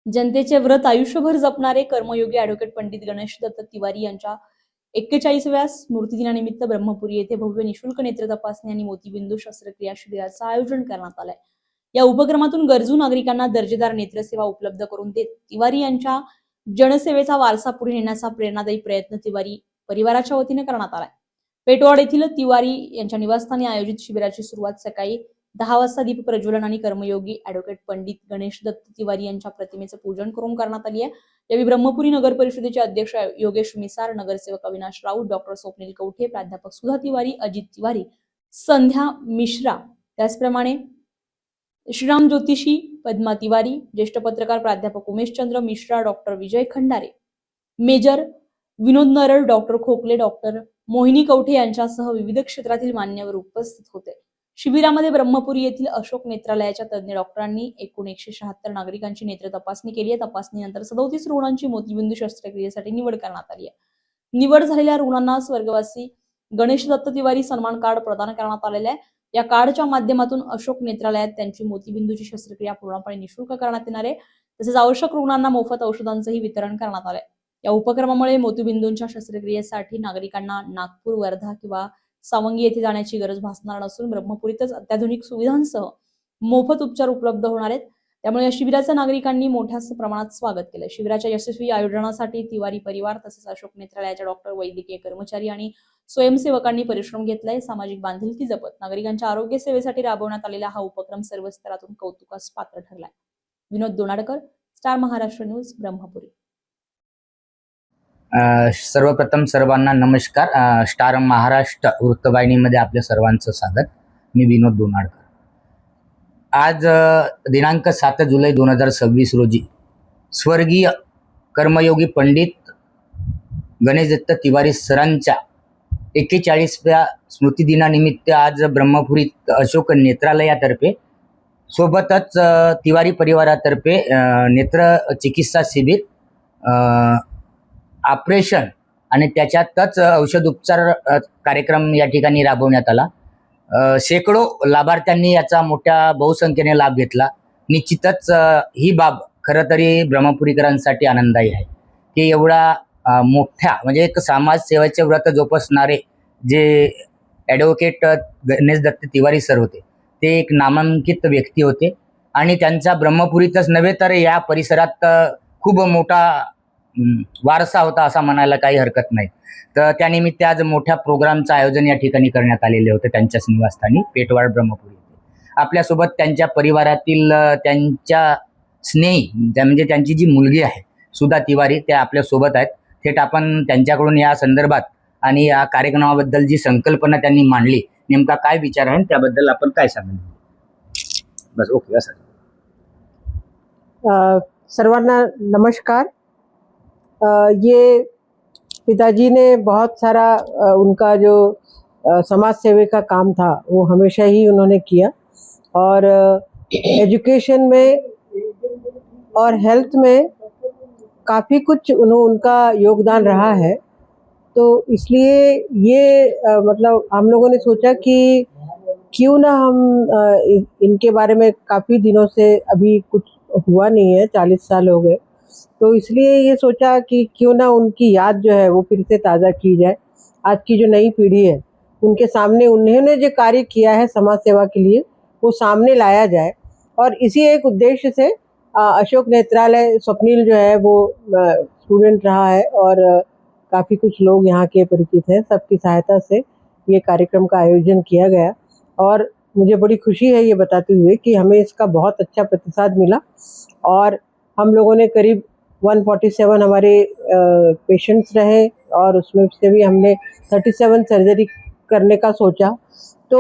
जनतेचे व्रत आयुष्यभर जपणारे कर्मयोगी ॲडव्होकेट पंडित गणेश दत्त तिवारी यांच्या 41व्या स्मृतिदिनानिमित्त ब्रह्मपुरी येथे भव्य निशुल्क नेत्र तपासणी आणि मोतीबिंदू शस्त्रक्रिया शिबिराचं आयोजन करण्यात आलंय। या उपक्रमातून गरजू नागरिकांना दर्जेदार नेत्रसेवा उपलब्ध करून देत तिवारी यांच्या जनसेवेचा वारसा पुढे नेण्याचा प्रेरणादायी प्रयत्न तिवारी परिवाराच्या वतीने करण्यात आलाय। पेटवाड येथील तिवारी यांच्या निवासस्थानी आयोजित शिबिराची सुरुवात सकाळी 10 वाजता दीप प्रज्वलन आणि कर्मयोगी ॲडव्होकेट पंडित गणेश दत्त तिवारी यांच्या प्रतिमेचं पूजन करून करण्यात आली आहे। यावेळी ब्रह्मपुरी नगर परिषदेचे अध्यक्ष योगेश मिसार, नगरसेवक अविनाश राऊत, डॉक्टर स्वप्नील कवठे, प्राध्यापक सुधा तिवारी, अजित तिवारी, संध्या मिश्रा, त्याचप्रमाणे श्रीराम ज्योतिषी, पद्मा तिवारी, ज्येष्ठ पत्रकार प्राध्यापक उमेशचंद्र मिश्रा, डॉक्टर विजय खंडारे, मेजर विनोद नरळ, डॉक्टर खोकले, डॉक्टर मोहिनी कवठे यांच्यासह विविध क्षेत्रातील मान्यवर उपस्थित होते। शिबिरामध्ये ब्रह्मपुरी येथील अशोक नेत्रालयाच्या तज्ञ डॉक्टरांनी एकूण 176 नागरिकांची नेत्र तपासणी केली आहे। तपासणीनंतर 37 रुग्णांची मोतीबिंदू शस्त्रक्रियेसाठी निवड करण्यात आली आहे। निवड झालेल्या रुग्णांना स्वर्गवासी गणेश दत्त तिवारी सन्मान कार्ड प्रदान करण्यात आलेले आहे। या कार्डच्या माध्यमातून अशोक नेत्रालयात त्यांची मोतीबिंदूची शस्त्रक्रिया पूर्णपणे निशुल्क करण्यात येणार आहे। तसेच आवश्यक रुग्णांना मोफत औषधांचंही वितरण करण्यात आलंय। या उपक्रमामुळे मोतीबिंदूंच्या शस्त्रक्रियेसाठी नागरिकांना नागपूर, वर्धा किंवा सावंगी येथे जाण्याची गरज भासणार नसून ब्रह्मपुरीतच अत्याधुनिक सुविधांसह मोफत उपचार उपलब्ध होणार आहेत। त्यामुळे या शिबिराचं नागरिकांनी मोठ्या प्रमाणात स्वागत केलं। शिबिराच्या यशस्वी आयोजनासाठी तिवारी परिवार तसेच अशोक नेत्रालयाच्या डॉक्टर, वैद्यकीय कर्मचारी आणि स्वयंसेवकांनी परिश्रम घेतलाय। सामाजिक बांधिलकी जपत नागरिकांच्या आरोग्य सेवेसाठी राबवण्यात आलेला हा उपक्रम सर्व स्तरातून कौतुकास पात्र ठरलाय। विनोद दोनाडकर, स्टार महाराष्ट्र न्यूज, ब्रह्मपुरी। सर्वप्रथम सर्वांना नमस्कार। स्टार महाराष्ट्र वृत्तवाहिनीमध्ये आपल्या सर्वांचं स्वागत। मी विनोद दोनाडकर। आज दिनांक 7 जुलै 2026 रोजी स्वर्गीय कर्मयोगी पंडित गणेश दत्त तिवारी सरांच्या 41व्या स्मृतिदिनानिमित्त आज ब्रह्मपुरीत अशोक नेत्रालयातर्फे सोबतच तिवारी परिवारातर्फे नेत्र चिकित्सा शिबिर, ऑपरेशन आणि त्याच्यातच औषध उपचार कार्यक्रम या ठिकाणी राबवण्यात आला। शेकडो लाभार्थ्यांनी याचा मोठ्या बहुसंख्येने लाभ घेतला। निश्चितच ही बाब खरं तरी ब्रह्मपुरीकरांसाठी आनंददायी आहे की एवढा मोठ्या म्हणजे एक समाजसेवेचे व्रत जोपासणारे जे ॲडव्होकेट गणेश दत्त तिवारी सर होते ते एक नामांकित व्यक्ती होते आणि त्यांचा ब्रह्मपुरीतच नव्हे तर या परिसरात खूप मोठा वारसा होता असं म्हणायला काही हरकत नाही। तर त्यानिमित्त आज मोठ्या प्रोग्रामचं आयोजन या ठिकाणी करण्यात आलेले होते त्यांच्याच निवासस्थानी पेटवाड ब्रह्मपुरी। आपल्यासोबत त्यांच्या परिवारातील त्यांच्या स्नेही म्हणजे त्यांची जी मुलगी आहे सुधा तिवारी त्या आपल्यासोबत आहेत। थेट आपण त्यांच्याकडून या संदर्भात आणि या कार्यक्रमाबद्दल जी संकल्पना त्यांनी मांडली नेमका काय विचार आहे त्याबद्दल आपण काय सांगाल? बस ओके सर। सर्वांना नमस्कार। ये पिताजी ने बहुत सारा उनका जो समाज सेवे का काम था वो हमेशा ही उन्होंने किया और एजुकेशन में और हेल्थ में काफ़ी कुछ उनका योगदान रहा है। तो इसलिए ये मतलब हम लोगों ने सोचा कि क्यों ना हम इनके बारे में काफ़ी दिनों से अभी कुछ हुआ नहीं है, 40 साल हो गए, तो इसलिए ये सोचा कि क्यों ना उनकी याद जो है वो फिर से ताज़ा की जाए। आज की जो नई पीढ़ी है उनके सामने उन्होंने जो कार्य किया है समाज सेवा के लिए वो सामने लाया जाए और इसी एक उद्देश्य से अशोक नेत्रालय, स्वप्नील जो है वो स्टूडेंट रहा है और काफ़ी कुछ लोग यहाँ के परिचित हैं, सबकी सहायता से ये कार्यक्रम का आयोजन किया गया और मुझे बड़ी खुशी है ये बताते हुए कि हमें इसका बहुत अच्छा प्रतिसाद मिला और हम लोगों ने करीब 147 हमारे पेशेंट्स रहे और उसमें से भी हमने 37 सर्जरी करने का सोचा। तो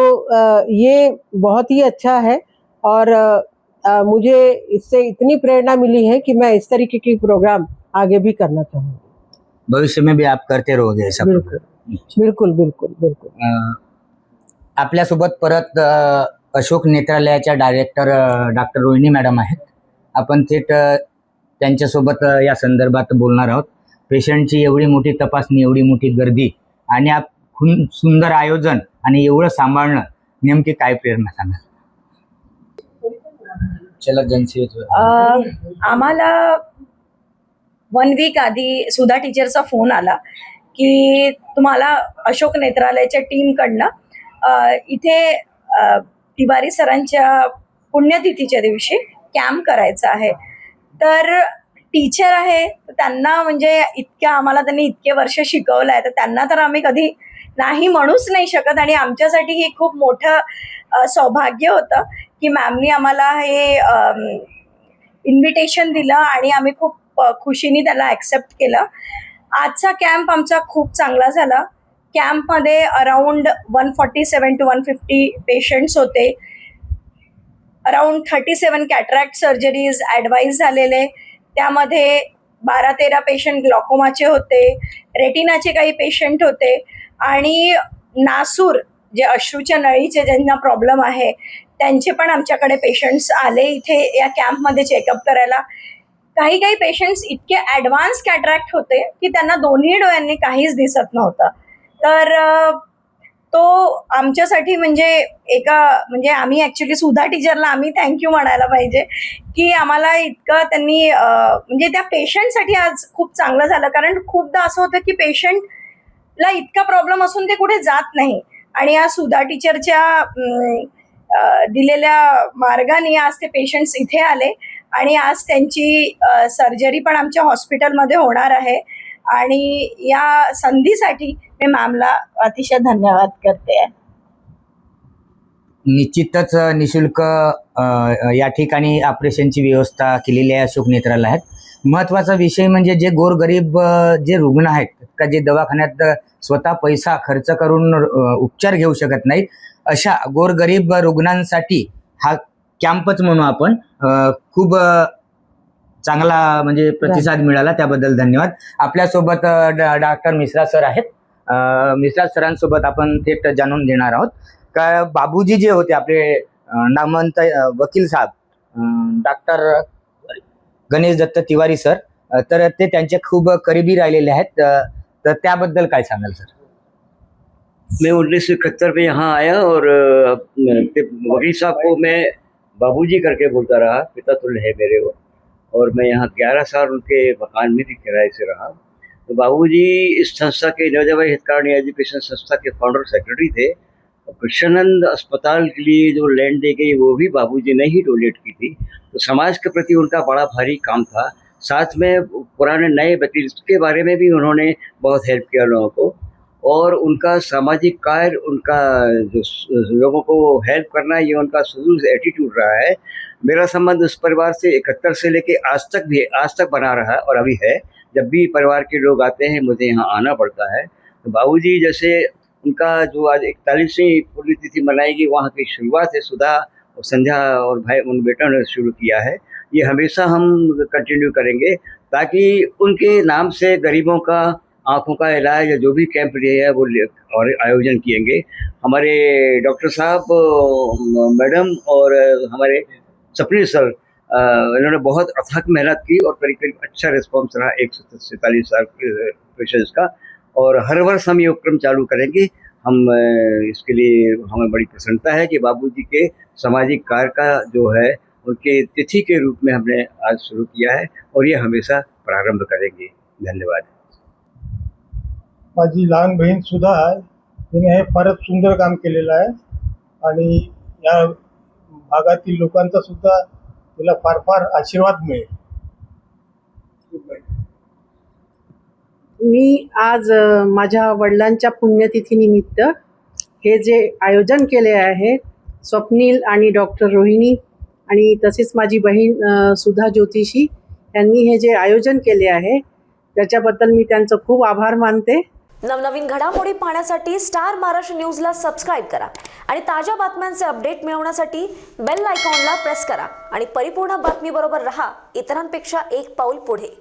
ये बहुत ही अच्छा है और मुझे इससे इतनी प्रेरणा मिली है कि मैं इस तरीके की प्रोग्राम आगे भी करना चाहूँगी। भविष्य में भी आप करते रहोगे ऐसा? बिल्कुल बिल्कुल बिल्कुल बिल्कुल। आपल्यासोबत परत अशोक नेत्रालयाच्या डायरेक्टर डॉक्टर रोहिणी मॅडम आहेत। आपण थेट त्यांच्यासोबत या संदर्भात बोलणार आहोत। पेशंटची एवढी मोठी तपासणी, एवढी मोठी गर्दी आणि आप सुंदर आयोजन आणि एवढं सांभाळणं नेमकी काय प्रेरणा सांगा? चला जनसेवेत आम्हाला 1 वीक आधी सुधा टीचरचा फोन आला की तुम्हाला अशोक नेत्रालयाच्या टीमकडनं इथे तिवारी सरांच्या पुण्यतिथीच्या दिवशी कॅम्प करायचा आहे. तर टीचर आहे त्यांना म्हणजे आम्हाला त्यांनी इतके वर्ष शिकवलं आहे, तर त्यांना तर आम्ही कधी नाही म्हणूच नाही शकत. आणि आमच्यासाठी हे खूप मोठं सौभाग्य होतं की मॅमनी आम्हाला हे इन्व्हिटेशन दिलं आणि आम्ही खूप खुशीने त्याला ॲक्सेप्ट केलं. आजचा कॅम्प आमचा खूप चांगला झाला. कॅम्पमध्ये अराउंड 147 to 150 पेशंट्स होते. अराउंड 37 कॅटरॅक्ट सर्जरीज ॲडवाईज झालेले. त्यामध्ये 12-13 पेशंट ग्लॉकोमाचे होते, रेटिनाचे काही पेशंट होते आणि नासूर जे अश्रूच्या नळीचे ज्यांना प्रॉब्लेम आहे त्यांचे पण आमच्याकडे पेशंट्स आले इथे या कॅम्पमध्ये चेकअप करायला. काही पेशंट्स इतके ॲडव्हान्स कॅटरॅक्ट होते की त्यांना दोन्ही डोळ्यांनी काहीच दिसत नव्हतं. तर तो आमच्यासाठी म्हणजे आम्ही ॲक्च्युली सुधा टीचरला आम्ही थँक्यू म्हणायला पाहिजे की आम्हाला इतकं त्यांनी म्हणजे त्या पेशंटसाठी आज खूप चांगलं झालं. कारण खूपदा असं होतं की पेशंटला इतका प्रॉब्लेम असून ते कुठे जात नाही आणि या सुधा टीचरच्या दिलेल्या मार्गाने आज ते पेशंट्स इथे आले आणि आज त्यांची सर्जरी पण आमच्या हॉस्पिटलमध्ये होणार आहे. आणि या संधीसाठी मी मॅमला अतिशय धन्यवाद करते. निश्चितच निशुल्क या ठिकाणी ऑपरेशनची व्यवस्था केलेली आहे अशोक नेत्रालयात. महत्त्वाचा विषय म्हणजे जे गोरगरीब जे रुग्ण आहेत का जे दवाखान्यात स्वतः पैसा खर्च करून उपचार घेऊ शकत नाहीत, अशा गोरगरीब रुग्णांसाठी हा कॅम्पच म्हणू आपण खूप चांगला म्हणजे प्रतिसाद मिळाला, त्याबद्दल धन्यवाद. आपल्यासोबत डॉक्टर मिश्रा सर आहेत. मिश्रा सरांसोबत आपण थेट जाणून घेणार आहोत का बाबूजी जे होते आपले नामवंत वकील साहेब डॉक्टर गणेश दत्त तिवारी सर, तर ते त्यांचे खूप करीबी राहिलेले आहेत. तर त्याबद्दल काय सांगाल सर? मैं 1971 में यहाँ आया और वकील साहब को मैं बाबूजी करके बोलता रहा, पिता तुल्य है मेरे वो. और मैं यहाँ 11 साल उनके मकान में भी किराए से रहा. तो बाबूजी इस संस्था के नवजवान हितकारिणी एजुकेशन संस्था के फाउंडर सेक्रेटरी थे. कृष्णानंद अस्पताल के लिए जो लैंड दी गई वो भी बाबूजी ने ही डोनेट की थी. तो समाज के प्रति उनका बड़ा भारी काम था. साथ में पुराने नए वकील के बारे में भी उन्होंने बहुत हेल्प किया लोगों को. और उनका सामाजिक कार्य, उनका जो लोगों को हेल्प करना, ये उनका शुरू से एटीट्यूड रहा है. मेरा संबंध उस परिवार से 71 से लेके आज तक बना रहा है और अभी है. जब भी परिवार के लोग आते हैं मुझे यहाँ आना पड़ता है. तो बाबूजी जैसे उनका जो आज 41वीं पुण्यतिथि मनाएगी, वहाँ की शुरुआत है सुधा और संध्या और भाई उन बेटों ने शुरू किया है. ये हमेशा हम कंटिन्यू करेंगे ताकि उनके नाम से गरीबों का आँखों का इलाज या जो भी कैंप है वो और आयोजन किएंगे. हमारे डॉक्टर साहब, मैडम और हमारे सपनी सर, इन्होंने बहुत अथक मेहनत की और करीब अच्छा रिस्पॉन्स रहा 147 साल पेशेंट्स का. और हर वर्ष हम ये उपक्रम चालू करेंगे. हम इसके लिए हमें बड़ी प्रसन्नता है कि बाबूजी के सामाजिक कार्य का जो है उनके तिथि के रूप में हमने आज शुरू किया है और ये हमेशा प्रारंभ करेंगे. धन्यवाद. माझी लहान बहीण सुद्धा आहे, तिने हे फारच सुंदर काम केलेलं आहे आणि या भागातील लोकांचा सुद्धा तिला फार फार आशीर्वाद मिळेल. मी आज माझ्या वडिलांच्या पुण्यतिथीनिमित्त हे जे आयोजन केले आहे, स्वप्नील आणि डॉक्टर रोहिणी आणि तसेच माझी बहीण सुधा ज्योतिषी यांनी हे जे आयोजन केले आहे त्याच्याबद्दल मी त्यांचं खूप आभार मानते. नवनवीन घडामोडी पाहण्यासाठी स्टार महाराष्ट्र न्यूजला सबस्क्राईब करा आणि ताज्या बातम्यांचे अपडेट मिळवण्यासाठी बेल आयकॉनला प्रेस करा आणि परिपूर्ण बातमीबरोबर रहा, इतरांपेक्षा एक पाऊल पुढे.